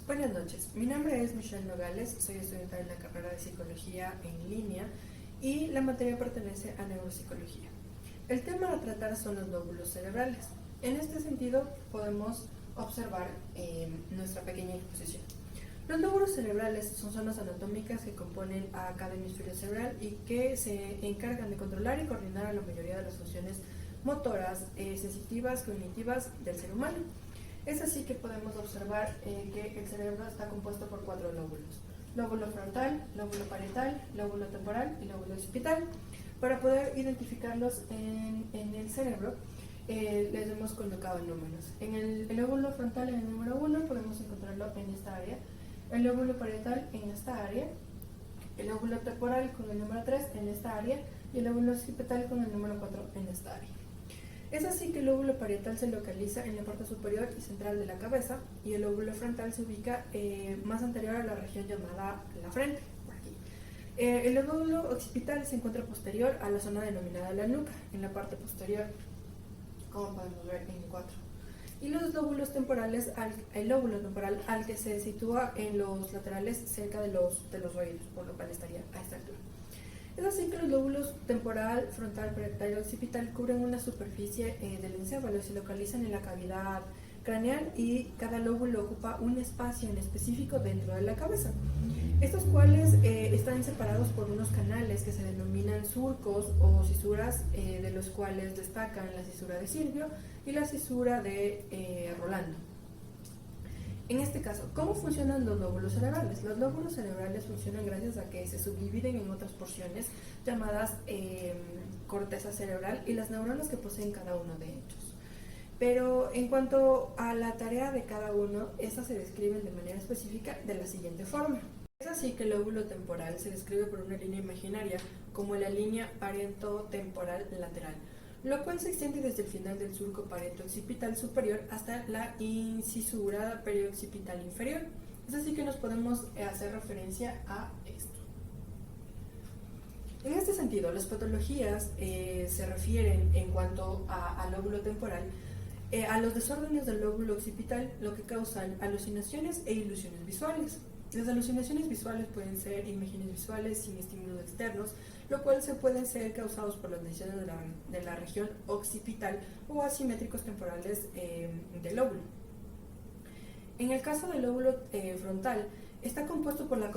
Buenas noches, mi nombre es Michelle Nogales, soy estudiante de la carrera de Psicología en línea y la materia pertenece a Neuropsicología. El tema a tratar son los lóbulos cerebrales. En este sentido podemos observar nuestra pequeña exposición. Los lóbulos cerebrales son zonas anatómicas que componen a cada hemisferio cerebral y que se encargan de controlar y coordinar a la mayoría de las funciones motoras, sensitivas, cognitivas del ser humano. Es así que podemos observar que el cerebro está compuesto por 4 lóbulos: lóbulo frontal, lóbulo parietal, lóbulo temporal y lóbulo occipital. Para poder identificarlos en el cerebro, les hemos colocado números. En el lóbulo frontal, en el número 1, podemos encontrarlo en esta área, el lóbulo parietal en esta área, el lóbulo temporal con el número 3 en esta área y el lóbulo occipital con el número 4 en esta área. Es así que el lóbulo parietal se localiza en la parte superior y central de la cabeza y el lóbulo frontal se ubica más anterior a la región llamada la frente, por aquí. El lóbulo occipital se encuentra posterior a la zona denominada la nuca, en la parte posterior, como podemos ver en el 4. Y los lóbulos temporales, el lóbulo temporal al que se sitúa en los laterales cerca de los oídos, por lo cual estaría a esta altura. Es así que los lóbulos temporal, frontal, parietal y occipital cubren una superficie del encéfalo y se localizan en la cavidad craneal, y cada lóbulo ocupa un espacio en específico dentro de la cabeza. Estos cuales están separados por unos canales que se denominan surcos o cisuras, de los cuales destacan la cisura de Silvio y la cisura de Rolando. En este caso, ¿cómo funcionan los lóbulos cerebrales? Los lóbulos cerebrales funcionan gracias a que se subdividen en otras porciones llamadas corteza cerebral y las neuronas que poseen cada uno de ellos. Pero en cuanto a la tarea de cada uno, estas se describen de manera específica de la siguiente forma. Es así que el lóbulo temporal se describe por una línea imaginaria como la línea parieto-temporal lateral, lo cual se extiende desde el final del surco parieto-occipital superior hasta la incisura perioccipital inferior. Es así que nos podemos hacer referencia a esto. En este sentido, las patologías se refieren, en cuanto al lóbulo temporal, a los desórdenes del lóbulo occipital, lo que causan alucinaciones e ilusiones visuales. Las alucinaciones visuales pueden ser imágenes visuales sin estímulos externos, lo cual se pueden ser causados por las lesiones de la región occipital o asimétricos temporales del lóbulo. En el caso del lóbulo frontal, está compuesto por la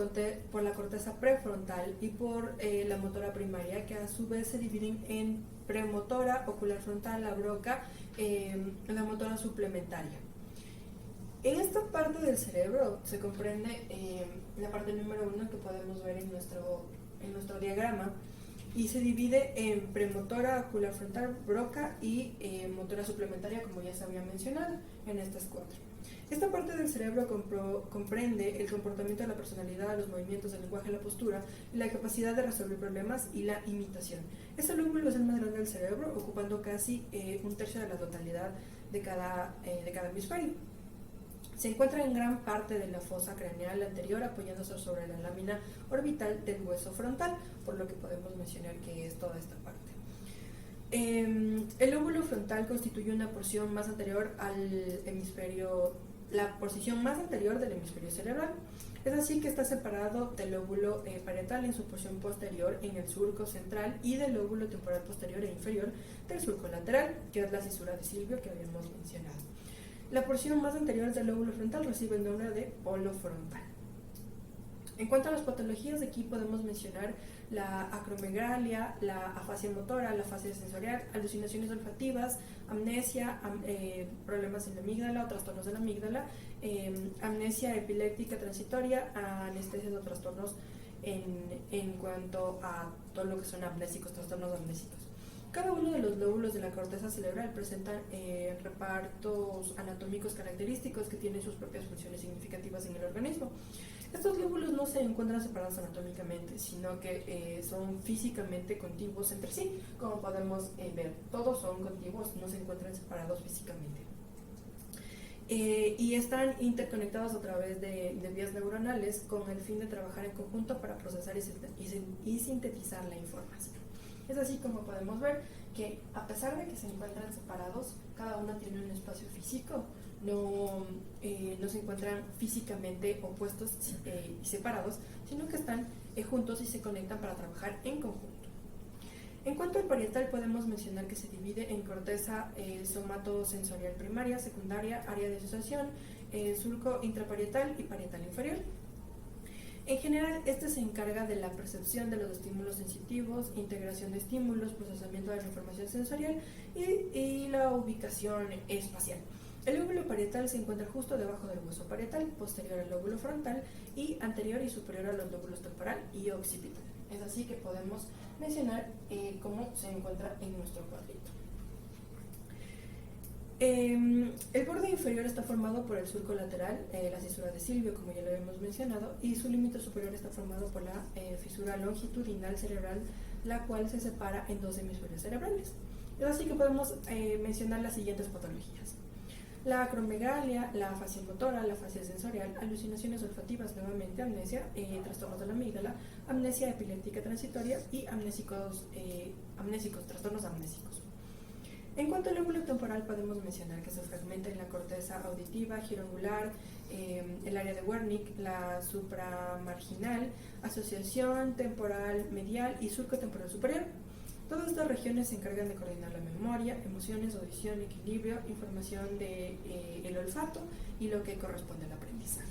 corteza prefrontal y por la motora primaria, que a su vez se dividen en premotora, ocular frontal, la broca, la motora suplementaria. En esta parte del cerebro se comprende la parte número 1 que podemos ver en nuestro diagrama, y se divide en premotora, ocular frontal, broca y motora suplementaria, como ya se había mencionado en estas 4. Esta parte del cerebro comprende el comportamiento de la personalidad, los movimientos, el lenguaje, la postura, la capacidad de resolver problemas y la imitación. Este lóbulo es el más grande del cerebro, ocupando casi un tercio de la totalidad de cada hemisferio. Se encuentra en gran parte de la fosa craneal anterior, apoyándose sobre la lámina orbital del hueso frontal, por lo que podemos mencionar que es toda esta parte. El lóbulo frontal constituye una porción más anterior al hemisferio, la porción más anterior del hemisferio cerebral. Es así que está separado del lóbulo parietal en su porción posterior en el surco central y del lóbulo temporal posterior e inferior del surco lateral, que es la cisura de Silvio que habíamos mencionado. La porción más anterior del lóbulo frontal recibe el nombre de polo frontal. En cuanto a las patologías, aquí podemos mencionar la acromegalia, la afasia motora, la afasia sensorial, alucinaciones olfativas, amnesia, problemas en la amígdala o trastornos de la amígdala, amnesia epiléptica transitoria, anestesias o trastornos en cuanto a todo lo que son amnésicos, trastornos amnésicos. Cada uno de los lóbulos de la corteza cerebral presenta repartos anatómicos característicos que tienen sus propias funciones significativas en el organismo. Estos lóbulos no se encuentran separados anatómicamente, sino que son físicamente contiguos entre sí. Como podemos ver, todos son contiguos, no se encuentran separados físicamente. Y están interconectados a través de vías neuronales con el fin de trabajar en conjunto para procesar y sintetizar la información. Es así como podemos ver que, a pesar de que se encuentran separados, cada uno tiene un espacio físico no se encuentran físicamente opuestos y separados, sino que están juntos y se conectan para trabajar en conjunto. En cuanto al parietal, podemos mencionar que se divide en corteza somatosensorial primaria, secundaria, área de asociación, surco intraparietal y parietal inferior. En general, este se encarga de la percepción de los estímulos sensitivos, integración de estímulos, procesamiento de la información sensorial y la ubicación espacial. El lóbulo parietal se encuentra justo debajo del hueso parietal, posterior al lóbulo frontal y anterior y superior a los lóbulos temporal y occipital. Es así que podemos mencionar cómo se encuentra en nuestro cuadrito. El borde inferior está formado por el surco lateral, la cisura de Silvio, como ya lo habíamos mencionado, y su límite superior está formado por la fisura longitudinal cerebral, la cual se separa en dos hemisferios cerebrales. Es así que podemos mencionar las siguientes patologías: la acromegalia, la afasia motora, la afasia sensorial, alucinaciones olfativas, nuevamente amnesia, trastornos de la amígdala, amnesia epiléptica transitoria y trastornos amnésicos. En cuanto al lóbulo temporal, podemos mencionar que se fragmenta en la corteza auditiva, giroangular, el área de Wernicke, la supramarginal, asociación temporal medial y surco temporal superior. Todas estas regiones se encargan de coordinar la memoria, emociones, audición, equilibrio, información del olfato y lo que corresponde al aprendizaje.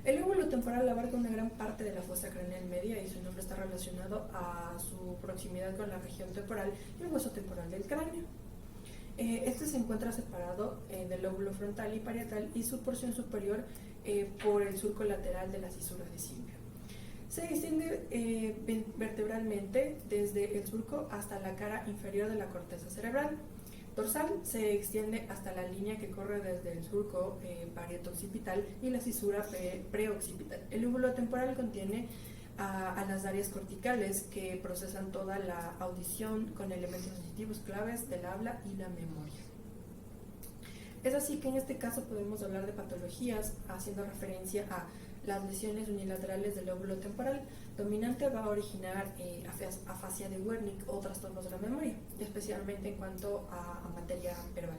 El lóbulo temporal abarca una gran parte de la fosa craneal media y su nombre está relacionado a su proximidad con la región temporal y el hueso temporal del cráneo. Este se encuentra separado del lóbulo frontal y parietal y su porción superior por el surco lateral de la cisura de Silvio. Se extiende vertebralmente desde el surco hasta la cara inferior de la corteza cerebral. Dorsal se extiende hasta la línea que corre desde el surco parieto-occipital y la cisura preoccipital. El lóbulo temporal contiene a las áreas corticales que procesan toda la audición con elementos sensitivos claves del habla y la memoria. Es así que en este caso podemos hablar de patologías haciendo referencia a las lesiones unilaterales del lóbulo temporal dominante. Va a originar afasia de Wernicke o trastornos de la memoria, especialmente en cuanto a materia verbal.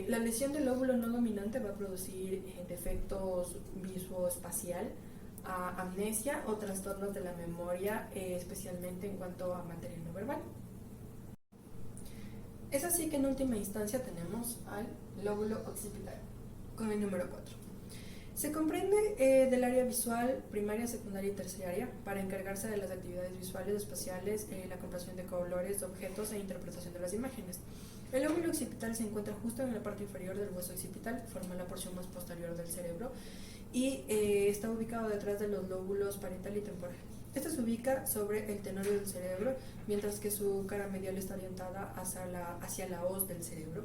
La lesión del lóbulo no dominante va a producir defectos visoespacial, amnesia o trastornos de la memoria, especialmente en cuanto a materia no verbal. Es así que en última instancia tenemos al lóbulo occipital con el número 4. Se comprende del área visual primaria, secundaria y terciaria para encargarse de las actividades visuales, espaciales, la comprensión de colores, de objetos e interpretación de las imágenes. El lóbulo occipital se encuentra justo en la parte inferior del hueso occipital, forma la porción más posterior del cerebro y está ubicado detrás de los lóbulos parietal y temporal. Este se ubica sobre el tenorio del cerebro, mientras que su cara medial está orientada hacia la hoz del cerebro.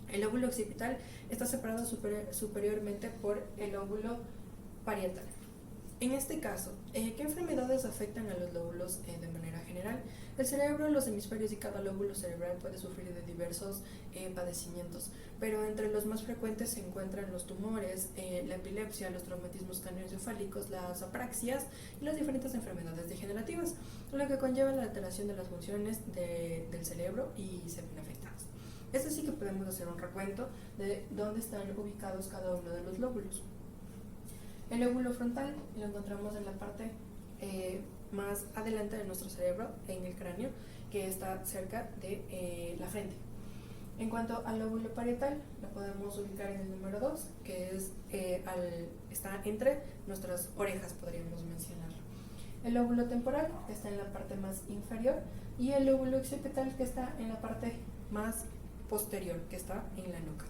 El lóbulo occipital está separado superiormente por el lóbulo parietal. En este caso, ¿qué enfermedades afectan a los lóbulos de manera general? El cerebro, los hemisferios y cada lóbulo cerebral puede sufrir de diversos padecimientos, pero entre los más frecuentes se encuentran los tumores, la epilepsia, los traumatismos craneoencefálicos, las apraxias y las diferentes enfermedades degenerativas, lo que conlleva la alteración de las funciones del cerebro y se ven afectados. Es así que podemos hacer un recuento de dónde están ubicados cada uno de los lóbulos. El lóbulo frontal lo encontramos en la parte más adelante de nuestro cerebro, en el cráneo, que está cerca de la frente. En cuanto al lóbulo parietal, lo podemos ubicar en el número 2, que está entre nuestras orejas, podríamos mencionarlo. El lóbulo temporal está en la parte más inferior y el lóbulo occipital que está en la parte más posterior, que está en la nuca.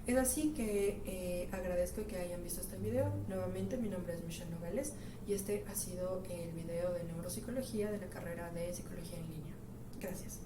Es así que agradezco que hayan visto este video. Nuevamente, mi nombre es Michelle Nogales y este ha sido el video de neuropsicología de la carrera de psicología en línea. Gracias.